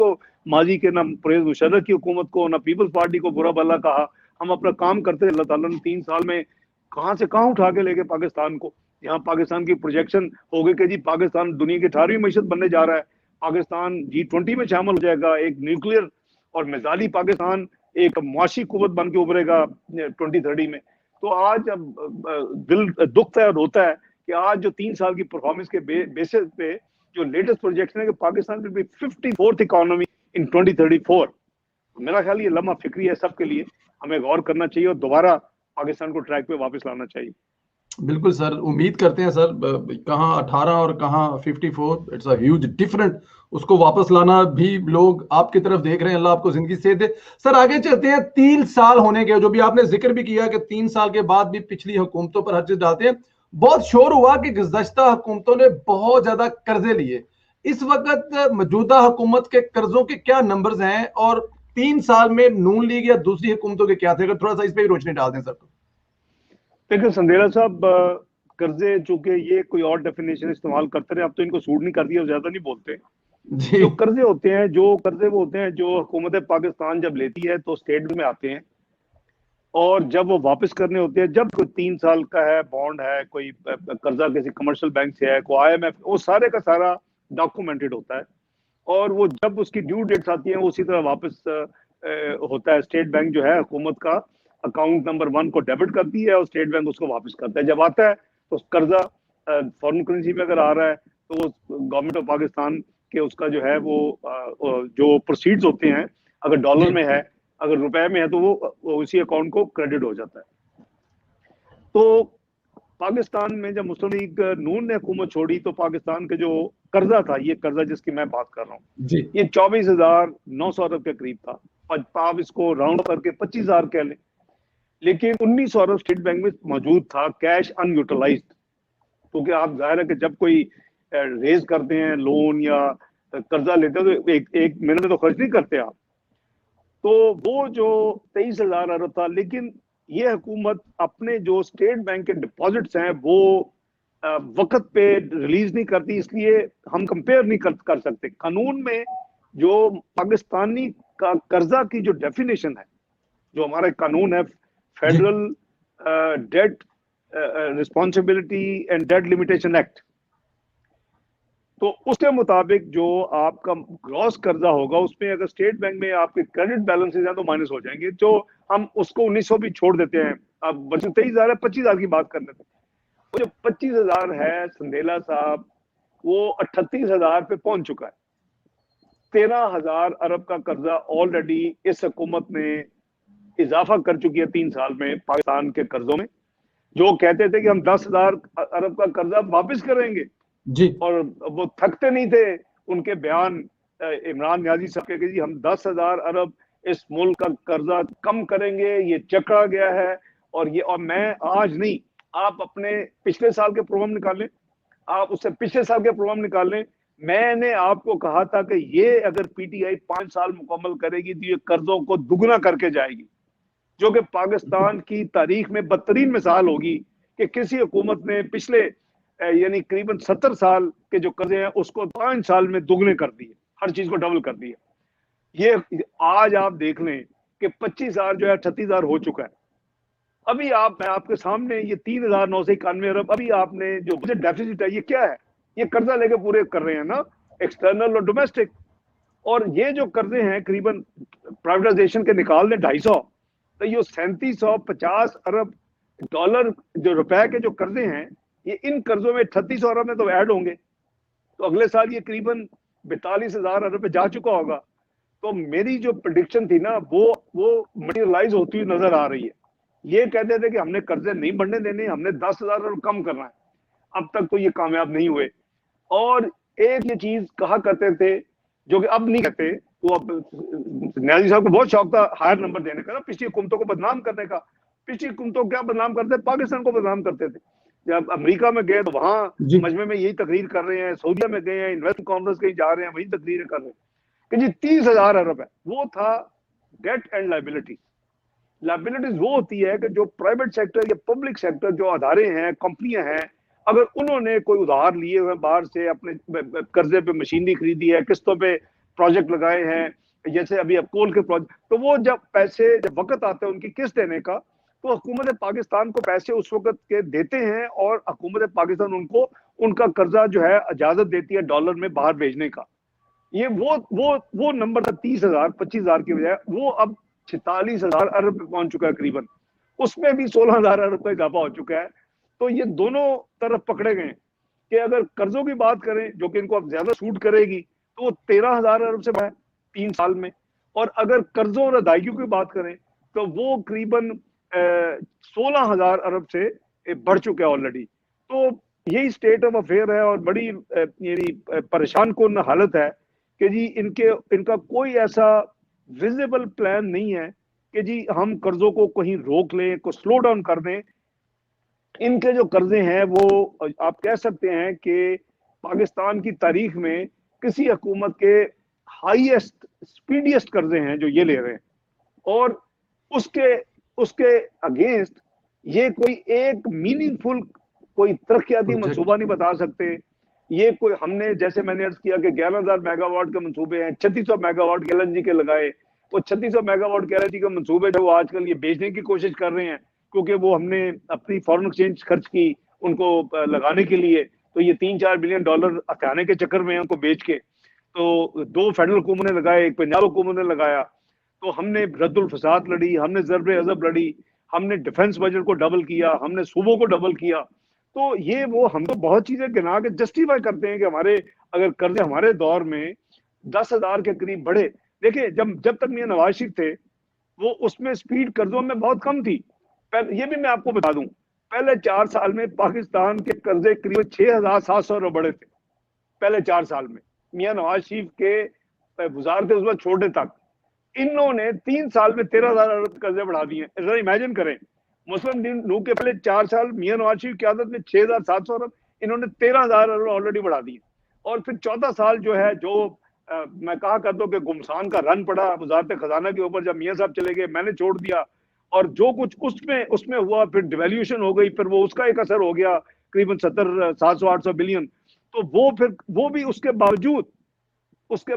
को माजी के ना परवेज मुशर्रफ की हुकूमत को, ना पीपल्स पार्टी को बुरा भला कहा। हम अपना काम करते हैं। अल्लाह ताला ने 3 साल में कहां से कहां उठा के लेके पाकिस्तान को, यहाँ पाकिस्तान की प्रोजेक्शन हो गई कि जी पाकिस्तान दुनिया की 18वीं मीशत बनने जा रहा है, पाकिस्तान G20 में शामिल हो जाएगा, एक न्यूक्लियर और मिसाइली पाकिस्तान एक मुआशी कुव्वत बन के उभरेगा 2030 में। तो आज अब दिल दुखता है और रोता है कि आज जो 3 साल की परफॉर्मेंस के बेसिस पे जो लेटेस्ट प्रोजेक्शन है कि Pakistan will be 54th economy in 2034। मेरा ख्याल ये लम्हा फिक्री है सबके लिए, हमें गौर करना चाहिए और दोबारा पाकिस्तान को ट्रैक पे वापस लाना चाहिए। बिल्कुल सर, उम्मीद करते हैं सर, कहाँ 18 और कहाँ 54, इट्स अ ह्यूज डिफरेंट। उसको वापस लाना भी लोग आपकी तरफ देख रहे हैं। अल्लाह आपको जिंदगी से दे। सर आगे चलते हैं। 3 साल होने के, जो भी आपने जिक्र भी किया कि 3 साल के बाद भी पिछली हुकूमतों पर हर चीज डालते हैं। बहुत शोर हुआ कि गुज़श्ता हुकूमतों ने बहुत ज्यादा कर्जे लिए। इस वक्त मौजूदा हुकूमत के कर्जों के क्या नंबर्स हैं और 3 साल में नून लीग या दूसरी हुकूमतों के क्या थे? अगर थोड़ा सा इस पर रोशनी डाल दें सर। देखिए संदेला साहब, कर्जे चूंकि ये कोई और डेफिनेशन इस्तेमाल करते रहे, अब तो इनको सूट नहीं कर दिया, ज्यादा नहीं बोलते। जो कर्जे होते हैं, जो कर्जे वो होते हैं जो हुकूमत पाकिस्तान जब लेती है तो स्टेट में आते हैं, और जब वो वापस करने होते हैं, जब कोई 3 साल का है बॉन्ड है, कोई कर्जा किसी कमर्शियल बैंक से है, कोई IMF, वो सारे का सारा डॉक्यूमेंटेड होता है, और वो जब उसकी ड्यू डेट्स आती हैं उसी तरह वापस होता है। स्टेट बैंक जो है हुकूमत का अकाउंट नंबर 1 को डेबिट करती है और स्टेट बैंक उसको वापस करता है। जब आता है तो कर्जा फॉरेन करेंसी में अगर आ रहा है तो वो गवर्नमेंट ऑफ पाकिस्तान के उसका जो है वो जो प्रोसीड्स होते हैं, अगर डॉलर में है, अगर रुपए में है, तो वो उसी अकाउंट को क्रेडिट हो जाता है। तो पाकिस्तान में जब मुस्लिम लीग नून ने हुकूमत छोड़ी तो पाकिस्तान के जो कर्जा था, ये कर्जा जिसकी मैं बात कर रहा हूँ, ये 24,900 अरब के करीब था। आप इसको राउंड करके 25,000 कह लें, लेकिन 1900 अरब स्टेट बैंक में मौजूद था कैश अनयूटिलाइज्ड। क्योंकि आप जाहिर है कि जब कोई रेज करते हैं लोन या कर्जा लेते हैं तो एक महीने में तो खर्च नहीं करते आप। तो वो जो 23,000 अरब था, लेकिन ये हुकूमत अपने जो स्टेट बैंक के डिपॉजिट्स हैं वो वक्त पे रिलीज नहीं करती, इसलिए हम कंपेयर नहीं कर सकते। कानून में जो पाकिस्तानी का कर्जा की जो डेफिनेशन है, जो हमारा कानून है federal debt responsibility and debt limitation act, तो उसके मुताबिक जो आपका ग्रॉस कर्जा होगा उसमें अगर स्टेट बैंक में आपके क्रेडिट बैलेंसेस हैं तो माइनस हो जाएंगे। जो हम उसको 1900 भी छोड़ देते हैं, अब 23,000 है, 25,000 की बात कर लेते हैं। वो जो 25,000 है संदेला साहब, वो 38,000 पे पहुंच चुका है। 13,000 अरब का कर्जा ऑलरेडी इस हुकूमत ने इजाफा कर चुकी है 3 साल में पाकिस्तान के कर्जों में। जो कहते थे कि हम 10,000 अरब का कर्जा वापिस करेंगे जी, और वो थकते नहीं थे उनके बयान इमरान नियाजी साहब के कि जी हम 10,000 अरब इस मुल्क का कर्जा कम करेंगे, ये चकरा गया है। और मैं आज नहीं, आप अपने पिछले साल के प्रोग्राम निकालें, आप उससे पिछले साल के प्रोग्राम निकालें। मैंने आपको कहा था कि ये अगर PTI 5 साल मुकम्मल करेगी तो ये कर्जों को दुगना करके जाएगी, जो कि पाकिस्तान की तारीख में बदतरीन मिसाल होगी कि किसी हुकूमत ने पिछले यानी करीबन 70 साल के जो कर्जे हैं उसको 5 साल में दुगने कर दिए, हर चीज को डबल कर दिया। ये आज आप देख लें कि 25,000 जो है 38,000 हो चुका है। अभी मैं आपके सामने ये 3,991 अरब अभी आपने जो बजट डेफिसिट है, ये क्या है? ये कर्जा लेके पूरे कर रहे हैं ना, एक्सटर्नल और डोमेस्टिक। और ये जो कर्जे हैं करीबन प्राइवेटाइजेशन के निकाल दें 250, तो ये 3750 अरब डॉलर जो रुपए के जो कर्जे हैं, ये इन कर्जों में 3600 अरब में तो ऐड होंगे, तो अगले साल ये करीबन 42,000 अरब पे जा चुका होगा। तो मेरी जो प्रेडिक्शन थी ना वो मटेरियलाइज होती हुई नजर आ रही है। ये कहते थे कि हमने कर्जे नहीं बढ़ने देने, हमने 10,000 अरब कम करना है, अब तक तो ये कामयाब नहीं हुए। और एक ये चीज कहा करते थे जो कि अब नहीं कहते, वो अब न्याजी साहब को बहुत शौक था हायर नंबर देने का ना, पिछली हुकूमतों को बदनाम करने का। पिछली हुकूमतों क्या बदनाम करते थे? पाकिस्तान को बदनाम करते थे। जब अमेरिका में गए तो वहां मजमे में यही तकरीर कर रहे हैं, सऊदीया में गए हैं, इन्वेस्ट कॉन्फ्रेंस कहीं जा रहे हैं, वही तकरीरें कर रहे हैं कि जी 30,000 अरब है। वो था डेट एंड लाइबिलिटी। लाइबिलिटीज वो होती है कि जो प्राइवेट सेक्टर या पब्लिक सेक्टर जो अदारे हैं, कंपनियां हैं, अगर उन्होंने कोई उधार लिए हुए बाहर से, अपने कर्जे पे मशीनरी खरीदी है, किस्तों पे प्रोजेक्ट लगाए हैं, जैसे अभी अब कोल के प्रोजेक्ट, तो वो जब वक्त आता है उनकी किस्त देने का, तो हुकूमत पाकिस्तान को पैसे उस वक्त के देते हैं और हुकूमत पाकिस्तान उनको उनका कर्जा जो है इजाजत देती है डॉलर में बाहर भेजने का। ये वो नंबर था 30,000 25,000 की बजाय, वो अब 46,000 अरब पे पहुंच चुका है करीबन, उसमें भी 16,000 अरब का इजाफा हो चुका है। तो ये दोनों तरफ पकड़े गए कि अगर कर्जों की बात करें जो कि इनको अब ज्यादा सूट करेगी, तो वो 13,000 अरब से बढ़ा 3 साल में, और अगर कर्जों और अदायगियों की बात करें तो वो करीबन 16,000 अरब से बढ़ चुका है ऑलरेडी। तो यही स्टेट ऑफ अफेयर है और बड़ी यानी परेशान कुन हालत है कि जी इनका कोई ऐसा विजिबल प्लान नहीं है कि जी हम कर्जों को कहीं रोक लें, को स्लो डाउन कर दें। इनके जो कर्जे हैं वो आप कह सकते हैं कि पाकिस्तान की तारीख में किसी हुकूमत के हाईएस्ट स्पीडिएस्ट कर्जे हैं जो ये ले रहे हैं, और उसके उसके अगेंस्ट ये कोई एक मीनिंगफुल कोई तरक्याती मंसूबा नहीं बता सकते। ये कोई हमने जैसे मैंने अर्ज किया कि 11,000 मेगावाट के मंसूबे हैं, 3600 मेगावाट के एलएनजी के लगाए, वो 3600 मेगावाट के एलएनजी के मंसूबे जो आजकल ये बेचने की कोशिश कर रहे हैं, क्योंकि वो हमने अपनी फॉरेन एक्सचेंज खर्च की उनको लगाने के लिए, तो ये $3-4 बिलियन हथियाने के चक्कर में उनको बेच के, तो 2 फेडरल हुकूमत ने लगाए, एक पंजाब हुकूमत ने लगाया। तो हमने रद्दुल फसाद लड़ी, हमने ज़र्ब अज़ब लड़ी, हमने डिफेंस बजट को डबल किया, हमने सूबों को डबल किया। तो ये वो हम तो बहुत चीजें गिना के जस्टिफाई करते हैं कि हमारे अगर कर्जे हमारे दौर में 10,000 के करीब बढ़े। देखिए जब तक मियां नवाज शरीफ थे वो उसमें स्पीड कर्जों में बहुत कम थी। ये भी मैं आपको बता दूं, पहले 4 साल में पाकिस्तान के कर्जे करीब 6,700 अरब बढ़े थे पहले 4 साल में, मियां नवाज शरीफ के वजारत उज़्मा छोड़ने तक। इन्होंने 3 साल में 13,000 अरब कर्जे बढ़ा दिए। जरा इमेजिन करें, मुस्लिम लीग के पहले 4 साल मियां नवाज शरीफ की आदत में 6,700 अरब, इन्होंने 13,000 अरब ऑलरेडी बढ़ा दिए। और फिर 14 साल जो है जो मैं कहा करता हूँ कि गुमसान का रन पड़ा वजारत खजाना के ऊपर, जब मियां साहब चले गए मैंने छोड़ दिया, और जो कुछ उसमें हुआ, फिर डिवेल्यूशन हो गई, फिर वो उसका एक असर हो गया करीबन 700-800 बिलियन। तो वो भी उसके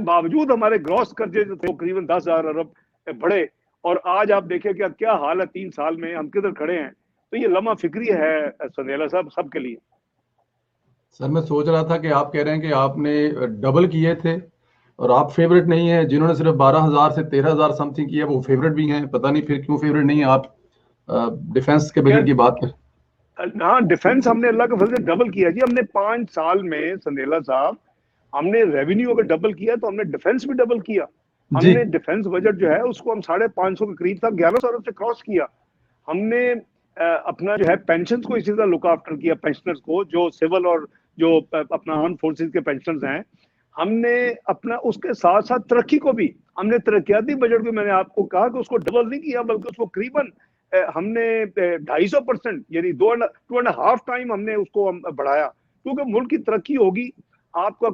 बावजूद हमारे ग्रॉस कर्जे जो थे करीबन 10,000 अरब बढ़े। और आज आप देखें कि क्या हाल है, 3 साल में हम किधर खड़े हैं। तो ये लम्हा फिक्री है संदेला साहब सबके लिए। सर मैं सोच रहा था कि आप कह रहे हैं कि आपने डबल किए थे और आप फेवरेट नहीं है, जिन्होंने सिर्फ 12,000 से 13,000 समथिंग किया वो फेवरेट भी हैं, पता नहीं फिर क्यों फेवरेट नहीं है आप डिफेंस के बजट की बात कर। हाँ, डिफेंस हमने अल्लाह के फजल से डबल किया जी। हमने 5 साल में संदेला साहब हमने रेवेन्यू अगर डबल किया तो हमने डिफेंस भी डबल किया। हमने डिफेंस बजट जो है उसको हम 550 के करीब था, 1100 अरब से क्रॉस किया। हमने अपना जो है पेंशन को इसी तरह लुक आफ्टर किया, पेंशनर्स को जो सिविल और जो अपना आर्म फोर्सेस के पेंशनर्स हैं। हमने अपना उसके साथ साथ तरक्की को भी, हमने तरक्याती बजट भी मैंने आपको कहा कि उसको डबल नहीं किया बल्कि उसको करीबन हमने 250% यानी 2.5 टाइम हमने उसको बढ़ाया, क्योंकि मुल्क की तरक्की होगी, आपका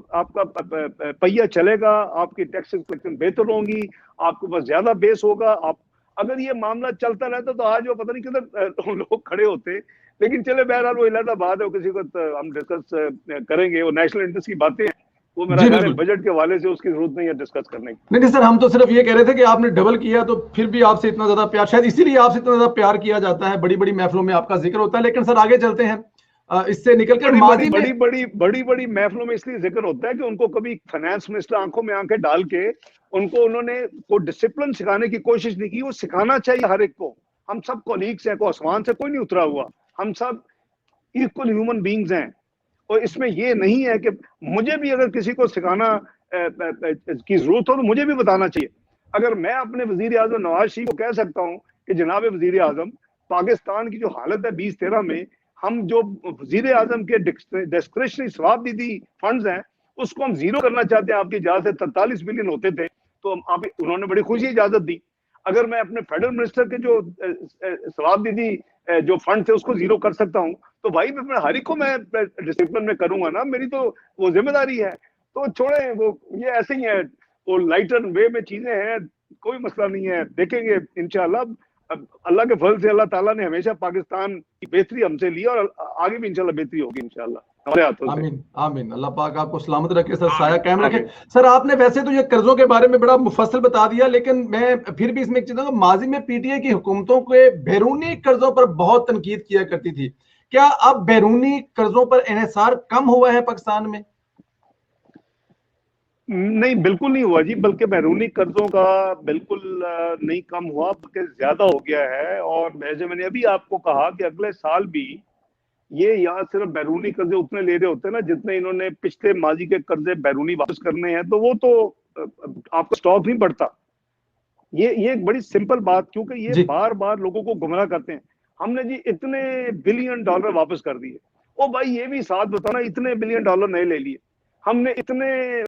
पहिया चलेगा, आपकी टैक्स कलेक्शन बेहतर होंगी, आपके पास ज्यादा बेस होगा। आप अगर ये मामला चलता रहता तो आज वो पता नहीं किधर लोग खड़े होते। लेकिन चले बहरहाल वो इलादा बात है, वो किसी को हम डिस्कस करेंगे, वो नेशनल इंटरेस्ट की बातें हैं, वो मेरा ख्याल है बजट के हवाले से उसकी जरूरत नहीं है डिस्कस करने की। नहीं सर, हम तो सिर्फ ये कह रहे थे कि आपने डबल किया तो फिर भी आपसे इतना ज्यादा प्यार, शायद इसीलिए आपसे इतना ज्यादा प्यार किया जाता है, बड़ी बड़ी महफिलों में आपका जिक्र होता है। लेकिन सर आगे चलते हैं, इससे निकलकर बड़ी बड़ी महफिलों में इसलिए जिक्र होता है कि उनको कभी फाइनेंस मिनिस्टर आंखों में आंखें डाल के उन्होंने कोई डिसिप्लिन सिखाने की कोशिश नहीं की। वो सिखाना चाहिए हर एक को, हम सब कोलीग्स हैं, को आसमान से कोई नहीं उतरा हुआ, हम सब इक्वल ह्यूमन बींग्स हैं। और इसमें ये नहीं है कि मुझे भी अगर किसी को सिखाना की जरूरत हो तो मुझे भी बताना चाहिए। अगर मैं अपने वजीर आजम नवाज शरीफ को कह सकता हूँ कि जनाब वजीर आजम, पाकिस्तान की जो हालत है 2013 में, हम जो वजीर आजम के डिस्क्रिशनरी स्वाबदीदी फंड्स हैं उसको हम जीरो करना चाहते हैं, आपकी इजाजत से 43 बिलियन होते थे, तो उन्होंने बड़ी खुशी इजाजत दी। अगर मैं अपने फेडरल मिनिस्टर के जो स्वाबदीदी जो फंड थे उसको जीरो कर सकता हूँ, तो भाई मैं हर एक को मैं डिसिप्लिन में करूंगा ना, मेरी तो वो जिम्मेदारी है। तो छोड़े, वो ये ऐसे ही है, वो लाइटर वे में चीजें हैं, कोई मसला नहीं है, देखेंगे इंशाल्लाह। अल्लाह के फल से अल्लाह ताला ने हमेशा पाकिस्तान की बेहतरी हमसे ली और आगे भी इंशाल्लाह बेहतरी होगी इंशाल्लाह। हमारे हाथों से। आमीन आमीन, अल्लाह पाक आपको सलामत रखे सर, साया कायम रखे। सर आपने वैसे तो ये कर्जों के बारे में बड़ा मुफस्सल बता दिया, लेकिन मैं फिर भी इसमें एक चीज कहूंगा, माजी में पीटीआई की हुकूमतों के बैरूनी कर्जों पर बहुत तनकीद किया करती थी, क्या अब बैरूनी कर्जों पर इन्हिसार कम हुआ है पाकिस्तान में? नहीं, बिल्कुल नहीं हुआ जी, बल्कि बैरूनी कर्जों का बिल्कुल नहीं कम हुआ, बल्कि ज्यादा हो गया है। और मैंने अभी आपको कहा कि अगले साल भी ये यहाँ सिर्फ बैरूनी कर्जे उतने ले रहे होते हैं ना जितने इन्होंने पिछले माजी के कर्जे बैरूनी वापस करने हैं, तो वो तो आपका स्टॉक नहीं बढ़ता। ये एक बड़ी सिंपल बात, क्योंकि ये जी बार बार लोगों को गुमराह करते हैं। हमने जी इतने बिलियन डॉलर वापस कर दिए, ओ भाई ये भी साथ बताना, इतने बिलियन डॉलर नहीं ले लिए हमने, इतने